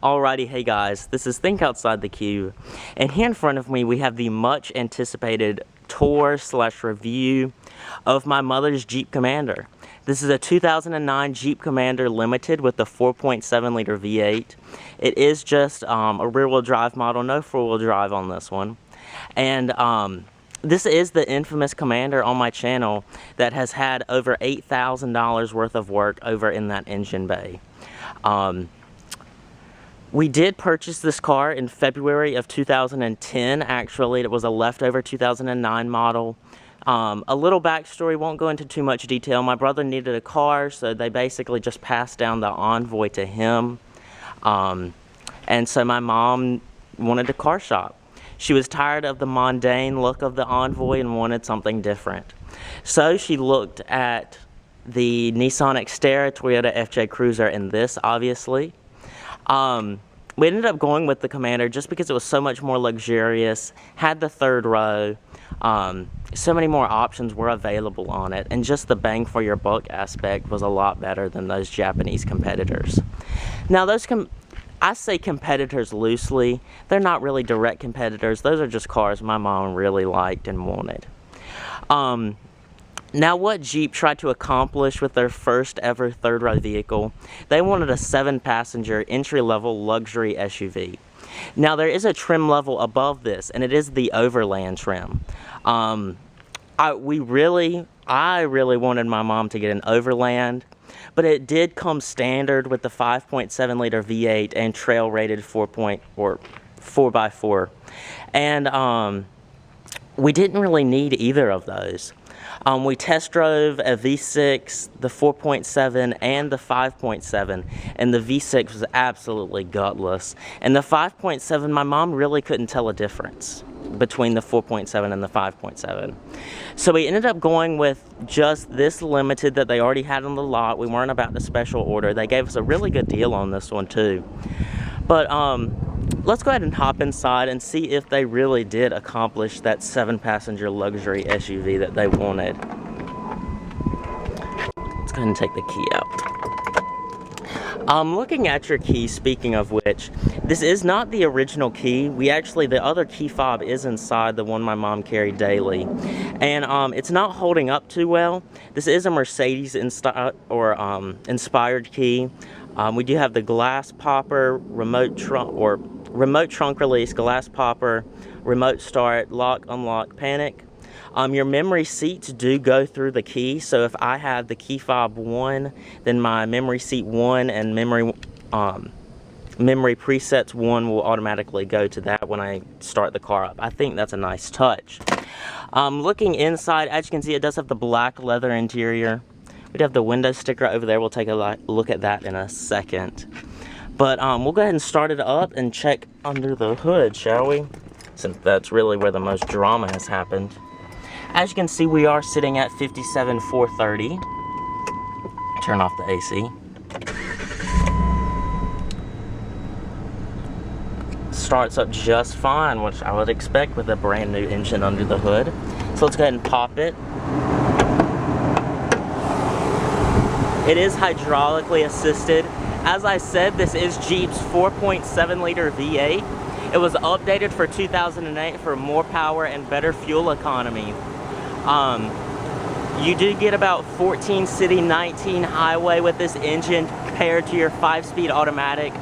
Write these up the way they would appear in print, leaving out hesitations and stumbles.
Alrighty, hey guys, this is Think Outside the Cube, and here in front of me we have the much anticipated tour / review of my mother's Jeep Commander. This is a 2009 Jeep Commander Limited with the 4.7 liter V8. It is just a rear-wheel drive model, no four-wheel drive on this one. And this is the infamous Commander on my channel that has had over $8,000 worth of work over in that engine bay. We did purchase this car in February of 2010, actually. It was a leftover 2009 model. A little backstory, won't go into too much detail. My brother needed a car, so they basically just passed down the Envoy to him. And so my mom wanted a car shop. She was tired of the mundane look of the Envoy and wanted something different. So she looked at the Nissan Xterra, Toyota FJ Cruiser, and this, obviously. We ended up going with the Commander just because it was so much more luxurious, had the third row, so many more options were available on it, and just the bang for your buck aspect was a lot better than those Japanese competitors. Now I say competitors loosely, they're not really direct competitors, those are just cars my mom really liked and wanted. Now what Jeep tried to accomplish with their first ever third row vehicle, they wanted a 7-passenger entry-level luxury SUV. Now there is a trim level above this, and it is the Overland trim. I really wanted my mom to get an Overland, but it did come standard with the 5.7 liter V8 and trail rated 4x4. And we didn't really need either of those. We test drove a V6, the 4.7, and the 5.7, and the V6 was absolutely gutless. And the 5.7, my mom really couldn't tell a difference between the 4.7 and the 5.7. So we ended up going with just this Limited that they already had on the lot. We weren't about to special order. They gave us a really good deal on this one too. But let's go ahead and hop inside and see if they really did accomplish that 7-passenger luxury SUV that they wanted. Let's go ahead and take the key out. Looking at your key, speaking of which, this is not the original key. The other key fob is inside, the one my mom carried daily. And it's not holding up too well. This is a Mercedes inspired key. We do have the glass popper, remote trunk release, glass popper, remote start, lock, unlock, panic. Your memory seats do go through the key, so if I have the key fob 1, then my memory seat 1 and memory presets 1 will automatically go to that when I start the car up. I think that's a nice touch. Looking inside, as you can see, it does have the black leather interior. We'd have the window sticker over there. We'll take a look at that in a second. But we'll go ahead and start it up and check under the hood, shall we? Since that's really where the most drama has happened. As you can see, we are sitting at 57,430. Turn off the AC. Starts up just fine, which I would expect with a brand new engine under the hood. So let's go ahead and pop it. It is hydraulically assisted. As I said, this is Jeep's 4.7 liter V8. It was updated for 2008 for more power and better fuel economy. You do get about 14 city, 19 highway with this engine compared to your 5-speed automatic.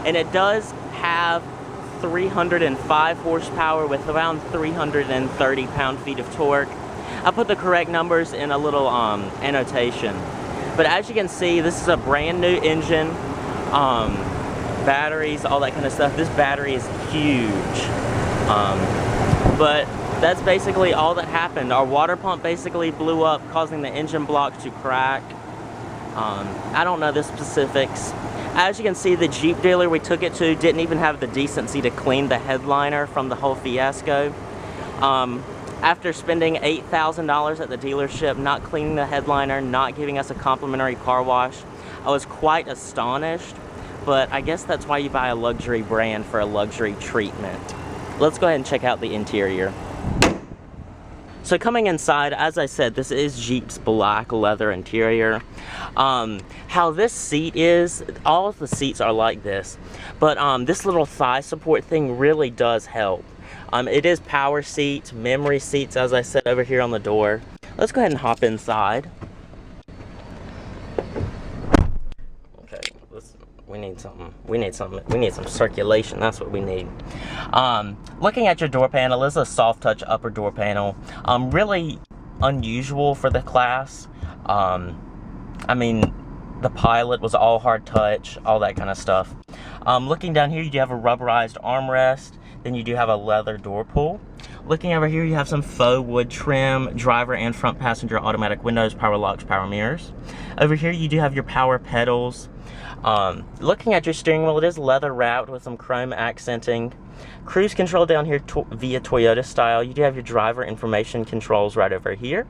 And it does have 305 horsepower with around 330 pound-feet of torque. I put the correct numbers in a little annotation. But as you can see, this is a brand new engine, batteries, all that kind of stuff. This battery is huge. But that's basically all that happened. Our water pump basically blew up, causing the engine block to crack. I don't know the specifics. As you can see, the Jeep dealer we took it to didn't even have the decency to clean the headliner from the whole fiasco. After spending $8,000 at the dealership, not cleaning the headliner, not giving us a complimentary car wash, I was quite astonished, but I guess that's why you buy a luxury brand for a luxury treatment. Let's go ahead and check out the interior. So coming inside, as I said, this is Jeep's black leather interior. How this seat is, all of the seats are like this, but this little thigh support thing really does help. It is power seats, memory seats, as I said over here on the door. Let's go ahead and hop inside. Okay, we need some circulation. That's what we need. Looking at your door panel, this is a soft touch upper door panel. Really unusual for the class. I mean, the Pilot was all hard touch, all that kind of stuff. Looking down here, you do have a rubberized armrest. Then you do have a leather door pull. Looking over here, you have some faux wood trim, driver and front passenger automatic windows, power locks, power mirrors. Over here, you do have your power pedals. Looking at your steering wheel, it is leather wrapped with some chrome accenting. Cruise control down here via Toyota style. You do have your driver information controls right over here.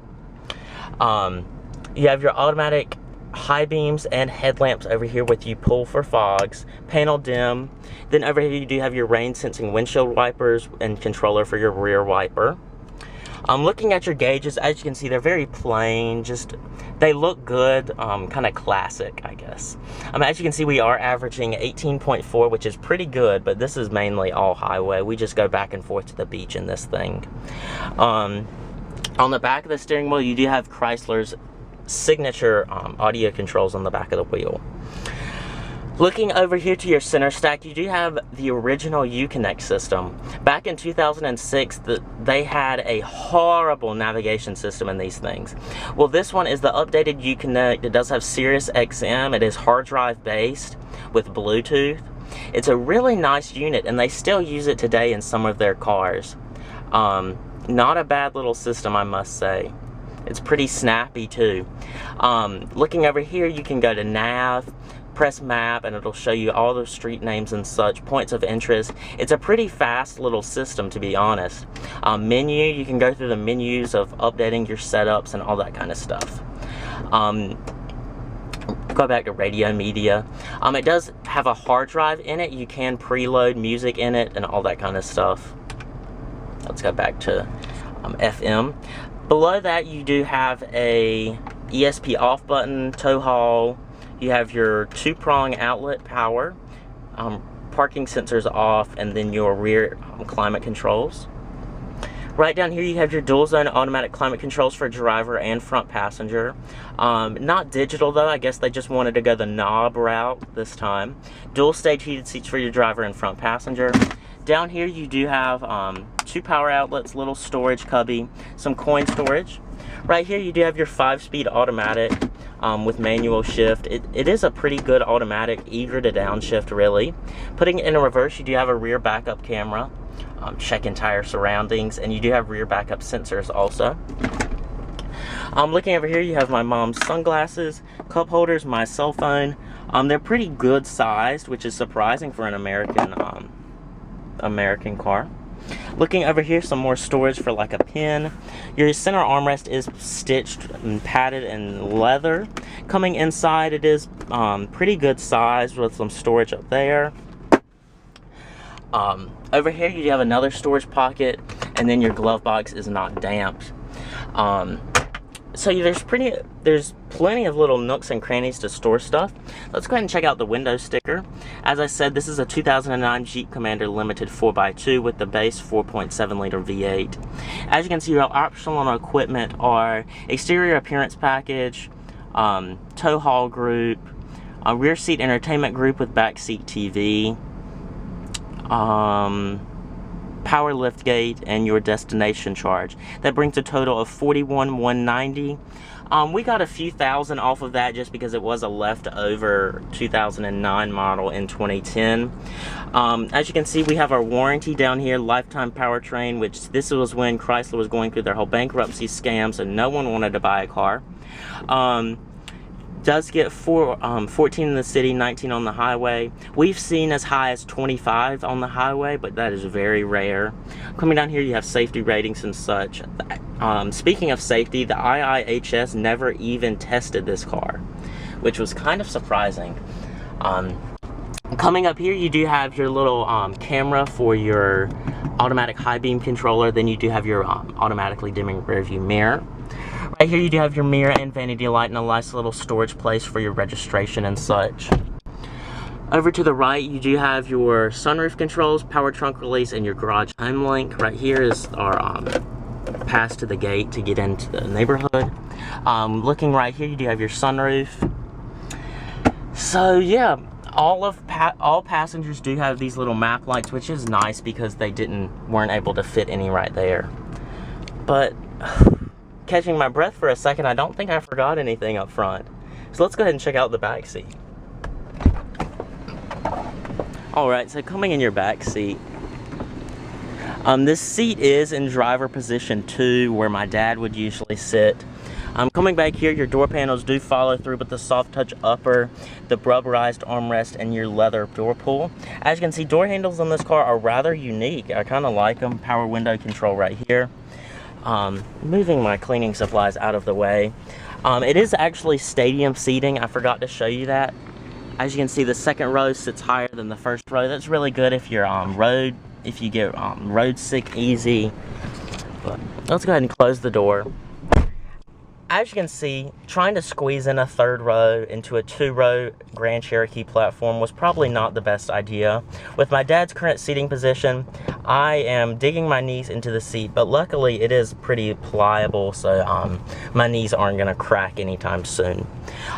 You have your automatic high beams and headlamps over here with you pull for fogs, panel dim. Then over here you do have your rain sensing windshield wipers and controller for your rear wiper. Looking at your gauges, as you can see, they're very plain, they look good, kind of classic, I guess. As you can see, we are averaging 18.4, which is pretty good, but this is mainly all highway. We just go back and forth to the beach in this thing. On the back of the steering wheel, you do have Chrysler's signature audio controls on the back of the wheel. Looking over here to your center stack, you do have the original Uconnect system. Back in 2006, they had a horrible navigation system in these things. Well, this one is the updated Uconnect. It does have Sirius XM. It is hard drive based with Bluetooth. It's a really nice unit, and they still use it today in some of their cars. Not a bad little system, I must say. It's pretty snappy too. Looking over here, you can go to nav, press map, and it'll show you all the street names and such, points of interest. It's a pretty fast little system, to be honest. Menu, you can go through the menus of updating your setups and all that kind of stuff. Go back to radio media. It does have a hard drive in it. You can preload music in it and all that kind of stuff. Let's go back to FM. Below that, you do have a ESP off button, tow haul. You have your two-prong outlet power, parking sensors off, and then your rear climate controls. Right down here, you have your dual zone automatic climate controls for driver and front passenger. Not digital though, I guess they just wanted to go the knob route this time. Dual stage heated seats for your driver and front passenger. Down here you do have two power outlets, little storage cubby, some coin storage. Right here you do have your 5-speed automatic with manual shift. It is a pretty good automatic, eager to downshift really. Putting it in reverse, you do have a rear backup camera, check entire surroundings, and you do have rear backup sensors also. Looking over here, you have my mom's sunglasses, cup holders, my cell phone. They're pretty good sized, which is surprising for an American car. Looking over here, some more storage for like a pen. Your center armrest is stitched and padded in leather. Coming inside, it is pretty good size with some storage up there. Over here you have another storage pocket, and then your glove box is not damped. So there's plenty of little nooks and crannies to store stuff. Let's go ahead and check out the window sticker. As I said, this is a 2009 Jeep Commander Limited 4x2 with the base 4.7 liter V8. As you can see, your optional equipment are exterior appearance package, tow haul group, a rear seat entertainment group with back seat TV, power lift gate, and your destination charge. That brings a total of $41,190. We got a few thousand off of that just because it was a leftover 2009 model in 2010. As you can see, we have our warranty down here, lifetime powertrain, which this was when Chrysler was going through their whole bankruptcy scam, so no one wanted to buy a car. Does get 14 in the city, 19 on the highway. We've seen as high as 25 on the highway, but that is very rare. Coming down here, you have safety ratings and such. Speaking of safety, the IIHS never even tested this car, which was kind of surprising. Coming up here, you do have your little camera for your automatic high beam controller. Then you do have your automatically dimming rear view mirror. Right here, you do have your mirror and vanity light and a nice little storage place for your registration and such. Over to the right, you do have your sunroof controls, power trunk release, and your garage home link. Right here is our pass to the gate to get into the neighborhood. Looking right here, you do have your sunroof. So yeah, all passengers do have these little map lights, which is nice because they weren't able to fit any right there. But catching my breath for a second, I don't think I forgot anything up front. So let's go ahead and check out the back seat. Alright, so coming in your back seat, this seat is in driver position 2, where my dad would usually sit. Coming back here, your door panels do follow through with the soft touch upper, the rubberized armrest, and your leather door pull. As you can see, door handles on this car are rather unique. I kind of like them. Power window control right here. Moving my cleaning supplies out of the way. It is actually stadium seating. I forgot to show you that. As you can see, the second row sits higher than the first row. That's really good if you're if you get road sick easy. But let's go ahead and close the door. As you can see, trying to squeeze in a third row into a 2-row Grand Cherokee platform was probably not the best idea. With my dad's current seating position, I am digging my knees into the seat, but luckily it is pretty pliable, so my knees aren't going to crack anytime soon.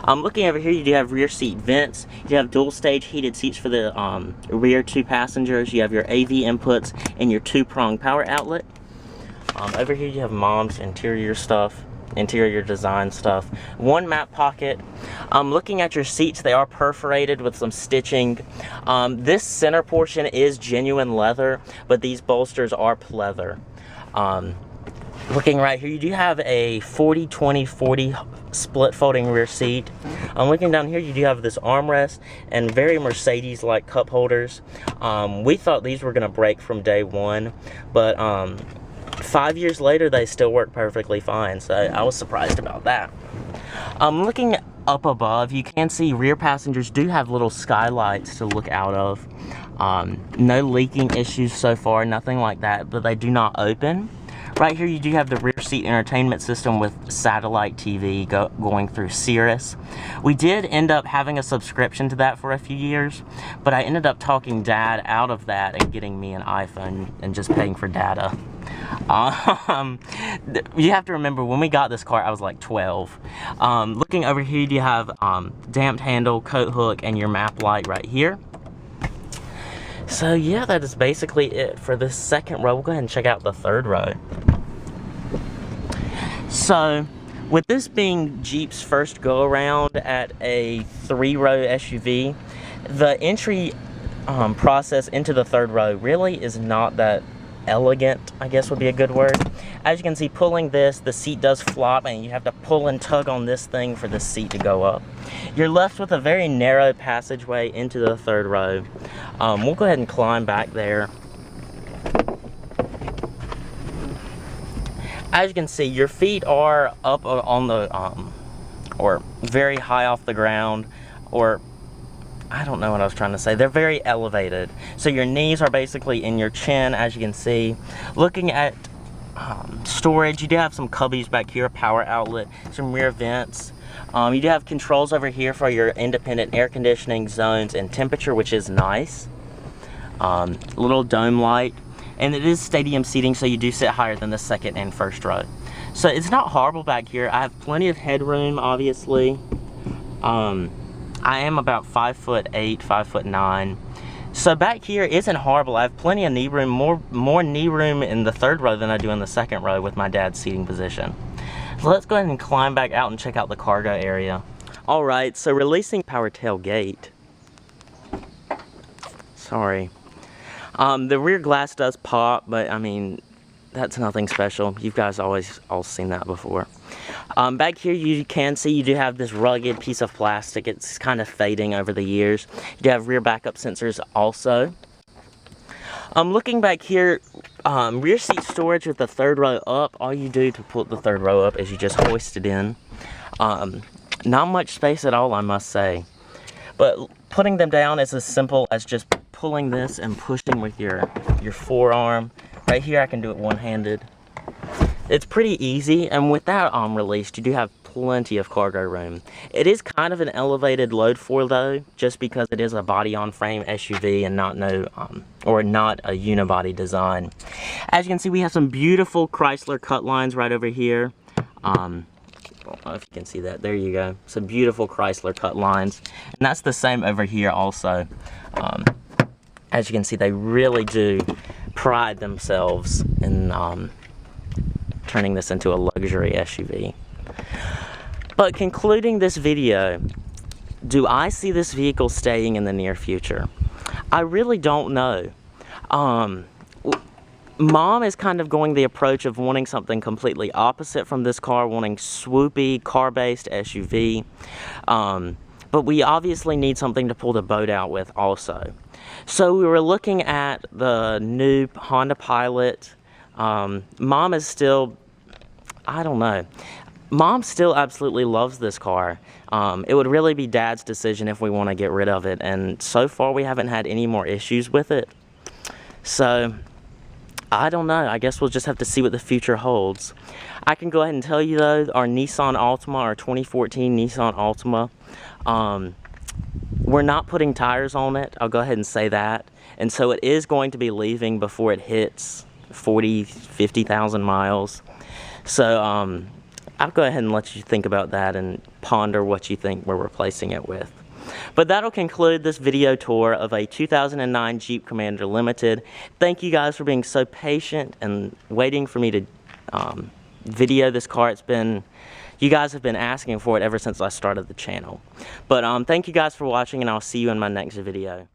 Looking over here, you do have rear seat vents. You have dual stage heated seats for the rear 2 passengers. You have your AV inputs and your 2-prong power outlet. Over here you have mom's interior design stuff. 1 map pocket. Looking at your seats, they are perforated with some stitching. This center portion is genuine leather, but these bolsters are pleather. Looking right here, you do have a 40-20-40 split folding rear seat. Looking down here, you do have this armrest and very Mercedes-like cup holders. We thought these were going to break from day one, but 5 years later, they still work perfectly fine, so I was surprised about that. Looking up above, you can see rear passengers do have little skylights to look out of. No leaking issues so far, nothing like that, but they do not open. Right here, you do have the rear seat entertainment system with satellite TV going through Sirius. We did end up having a subscription to that for a few years, but I ended up talking Dad out of that and getting me an iPhone and just paying for data. You have to remember, when we got this car, I was like 12. Looking over here, you have damped handle, coat hook, and your map light right here. So yeah, that is basically it for this second row. We'll go ahead and check out the third row. So, with this being Jeep's first go-around at a 3-row SUV, the entry process into the third row really is not that elegant, I guess would be a good word. As you can see, pulling this, the seat does flop, and you have to pull and tug on this thing for the seat to go up. You're left with a very narrow passageway into the third row. We'll go ahead and climb back there. As you can see, your feet are up on the, or very high off the ground, or I don't know what I was trying to say. They're very elevated. So your knees are basically in your chin, as you can see. Looking at storage, you do have some cubbies back here, power outlet, some rear vents. You do have controls over here for your independent air conditioning zones and temperature, which is nice. Little dome light. And it is stadium seating, so you do sit higher than the second and first row. So it's not horrible back here. I have plenty of headroom, obviously. I am about 5'8", 5'9". So back here isn't horrible. I have plenty of knee room, more knee room in the third row than I do in the second row with my dad's seating position. So let's go ahead and climb back out and check out the cargo area. All right, so releasing power tailgate. Sorry. The rear glass does pop, but I mean, that's nothing special. You guys all seen that before. Back here, you can see you do have this rugged piece of plastic. It's kind of fading over the years. You do have rear backup sensors also. Looking back here, rear seat storage with the third row up. All you do to put the third row up is you just hoist it in. Not much space at all, I must say. But Putting them down is as simple as just pulling this and pushing with your forearm. Right here I can do it one-handed. It's pretty easy, and with that arm released, you do have plenty of cargo room. It is kind of an elevated load foil though, just because it is a body-on-frame SUV and not a unibody design. As you can see, we have some beautiful Chrysler cut lines right over here. I don't know if you can see that. There you go. Some beautiful Chrysler cut lines, and that's the same over here also. As you can see, they really do pride themselves in turning this into a luxury SUV. But concluding this video, do I see this vehicle staying in the near future? I really don't know. Mom is kind of going the approach of wanting something completely opposite from this car, wanting swoopy, car-based SUV. But we obviously need something to pull the boat out with also. So we were looking at the new Honda Pilot. Mom is still, I don't know. Mom still absolutely loves this car. It would really be Dad's decision if we want to get rid of it, and so far we haven't had any more issues with it. So, I don't know. I guess we'll just have to see what the future holds. I can go ahead and tell you though, our Nissan Altima, our 2014 Nissan Altima, we're not putting tires on it. I'll go ahead and say that. And so it is going to be leaving before it hits 50,000 miles. So, I'll go ahead and let you think about that and ponder what you think we're replacing it with. But that'll conclude this video tour of a 2009 Jeep Commander Limited. Thank you guys for being so patient and waiting for me to video this car. You guys have been asking for it ever since I started the channel. But thank you guys for watching, and I'll see you in my next video.